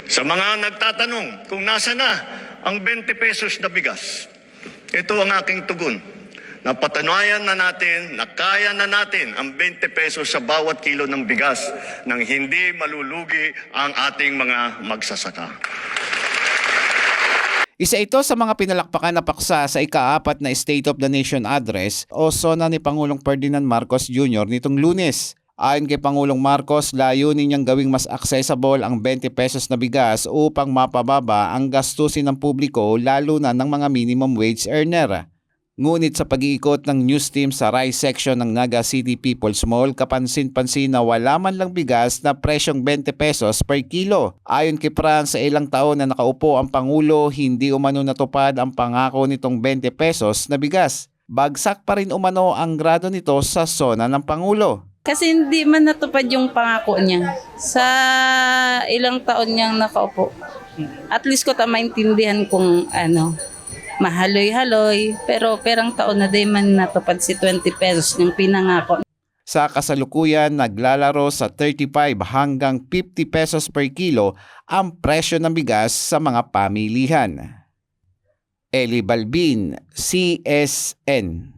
Sa mga nagtatanong kung nasa na ang 20 pesos na bigas, ito ang aking tugon. Napatunayan na natin na kaya na natin ang 20 pesos sa bawat kilo ng bigas nang hindi malulugi ang ating mga magsasaka. Isa ito sa mga pinalakpakan na paksa sa ika-4 na State of the Nation Address o SONA ni Pangulong Ferdinand Marcos Jr. nitong Lunes. Ayon kay Pangulong Marcos, layunin niyang gawing mas accessible ang 20 pesos na bigas upang mapababa ang gastusin ng publiko lalo na ng mga minimum wage earner. Ngunit sa pag-iikot ng news team sa rice section ng Naga City People's Mall, kapansin-pansin na wala man lang bigas na presyong 20 pesos per kilo. Ayon kay Fran, sa ilang taon na nakaupo ang Pangulo, hindi umano natupad ang pangako nitong 20 pesos na bigas. Bagsak pa rin umano ang grado nito sa SONA ng Pangulo. Kasi hindi man natupad yung pangako niya sa ilang taon niyang nakaupo. At least ko maintindihan kung mahaloy-haloy, pero perang taon na di man natupad si 20 pesos yung pinangako. Sa kasalukuyan, naglalaro sa 35 hanggang 50 pesos per kilo ang presyo ng bigas sa mga pamilihan. Eli Balbin, CSN.